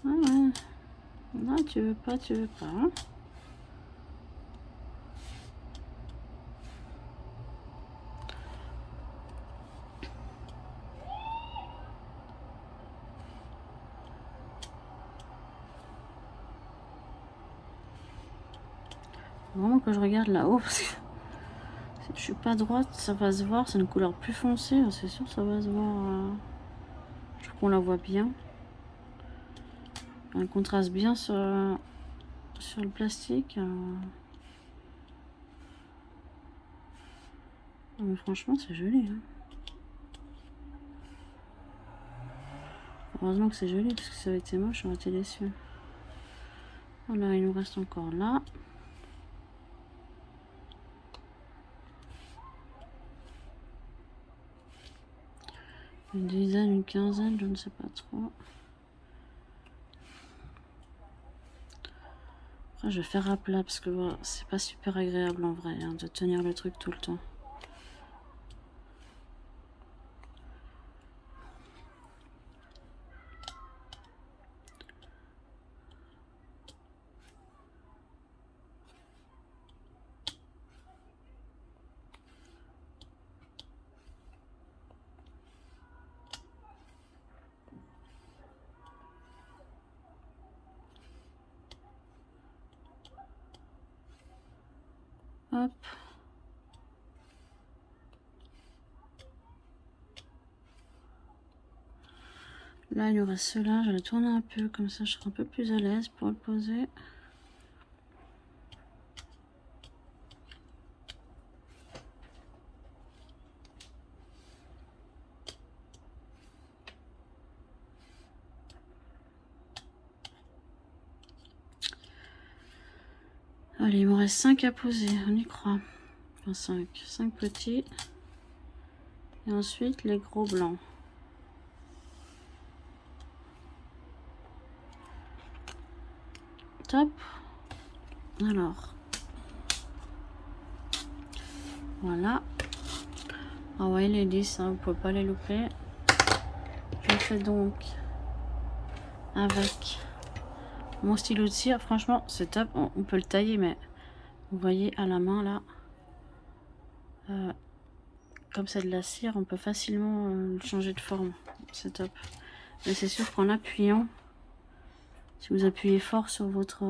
Ah ouais. Non, tu veux pas, tu veux pas. Hein. Vraiment que je regarde là-haut parce que si je suis pas droite, ça va se voir. C'est une couleur plus foncée, c'est sûr, ça va se voir. Je trouve qu'on la voit bien. Un contraste bien sur le plastique. Mais franchement, c'est joli. Hein. Heureusement que c'est joli parce que ça aurait été moche, j'aurais été déçue. Voilà, il nous reste encore là. Une dizaine, une quinzaine, je ne sais pas trop. Après, je vais faire à plat parce que voilà, c'est pas super agréable en vrai hein, de tenir le truc tout le temps. Hop. Là, il y aura cela. Je vais le tourner un peu, comme ça je serai un peu plus à l'aise pour le poser. Allez, il me reste 5 à poser, on y croit. Enfin 5 petits. Et ensuite les gros blancs. Top. Alors. Voilà. Ah ouais, les 10, hein, vous pouvez pas les louper. Je fais donc avec mon stylo de cire. Franchement, c'est top. On peut le tailler, mais vous voyez à la main là. Comme c'est de la cire, on peut facilement le changer de forme. C'est top. Mais c'est sûr qu'en appuyant, si vous appuyez fort sur votre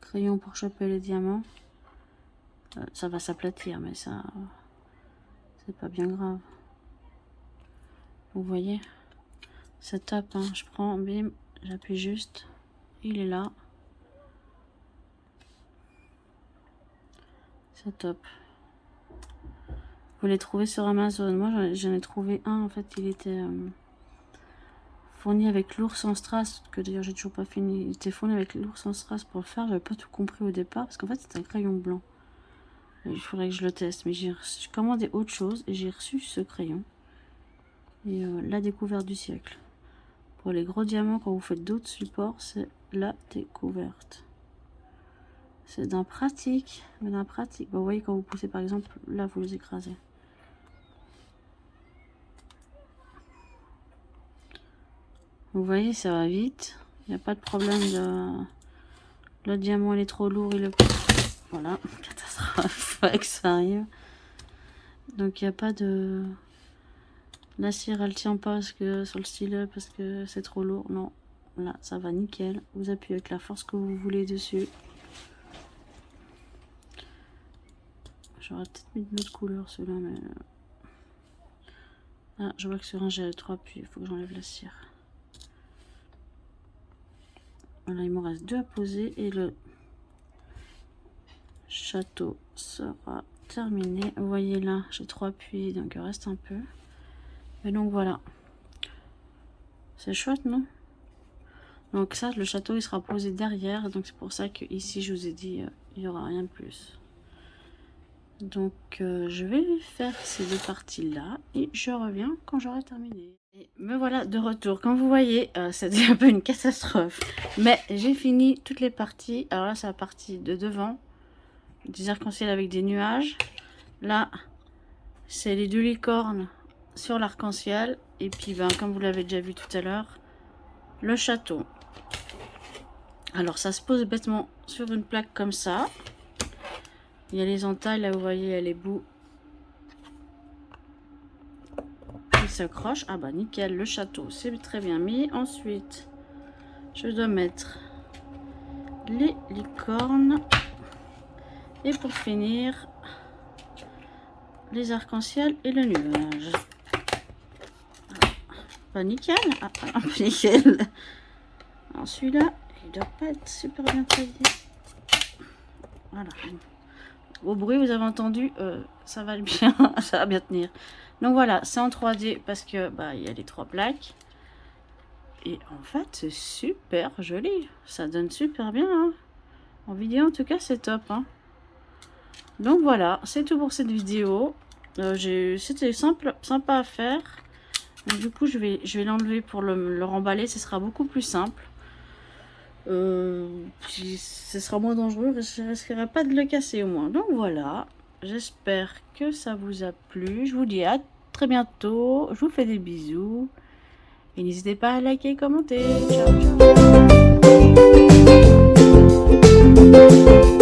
crayon pour choper les diamants, ça va s'aplatir, mais ça, c'est pas bien grave. Vous voyez, c'est top. Hein. Je prends, bim, j'appuie juste. Il est là. C'est top. Vous les trouvez sur Amazon. Moi, j'en ai trouvé un. En fait, il était fourni avec l'ours en strass, que d'ailleurs j'ai toujours pas fini. Il était fourni avec l'ours en strass pour le faire. J'avais pas tout compris au départ parce qu'en fait c'est un crayon blanc. Il faudrait que je le teste, mais j'ai commandé autre chose et j'ai reçu ce crayon. Et la découverte du siècle. Pour les gros diamants, quand vous faites d'autres supports, c'est la découverte. C'est d'un pratique, mais d'un pratique. Vous voyez, quand vous poussez par exemple, là vous les écrasez. Vous voyez, ça va vite. Il n'y a pas de problème de... Le diamant, il est trop lourd. Voilà, catastrophe. Faudrait que ça arrive. Donc, il n'y a pas de... La cire, elle tient pas parce que, sur le stylet parce que c'est trop lourd. Non, là, ça va nickel. Vous appuyez avec la force que vous voulez dessus. J'aurais peut-être mis de l'autre couleur, celui-là, mais... Ah, je vois que sur un, j'ai 3 appuis. Il faut que j'enlève la cire. Voilà, il me reste 2 à poser et le château sera terminé. Vous voyez là, j'ai 3 appuis, donc il reste un peu. Et donc voilà. C'est chouette, non? Donc ça, le château, il sera posé derrière. Donc c'est pour ça que ici, je vous ai dit, il n'y aura rien de plus. Donc je vais faire ces 2 parties-là et je reviens quand j'aurai terminé. Et me voilà de retour. Comme vous voyez, c'était un peu une catastrophe. Mais j'ai fini toutes les parties. Alors là, c'est la partie de devant. Des arcs-en-ciel avec des nuages. Là, c'est les 2 licornes sur l'arc-en-ciel. Et puis, ben, comme vous l'avez déjà vu tout à l'heure, le château. Alors, ça se pose bêtement sur une plaque comme ça. Il y a les entailles, là, vous voyez, il y a les bouts qui s'accrochent. Ah bah, nickel, le château, c'est très bien mis. Ensuite, je dois mettre les licornes. Et pour finir, les arcs-en-ciel et le nuage. Pas nickel. Ah, un peu nickel. Alors celui-là, il doit pas être super bien taillé. Voilà. Au bruit, vous avez entendu, ça va bien, ça va bien tenir. Donc voilà, c'est en 3D parce que bah il y a les 3 plaques. Et en fait, c'est super joli. Ça donne super bien. Hein. En vidéo, en tout cas, c'est top. Hein. Donc voilà, c'est tout pour cette vidéo. C'était sympa à faire. Donc, du coup, je vais l'enlever pour le remballer. Ce sera beaucoup plus simple. Puis ce sera moins dangereux. Je ne risquerai pas de le casser au moins. Donc voilà, j'espère que ça vous a plu. Je vous dis à très bientôt. Je vous fais des bisous. Et n'hésitez pas à liker et commenter. Ciao, ciao.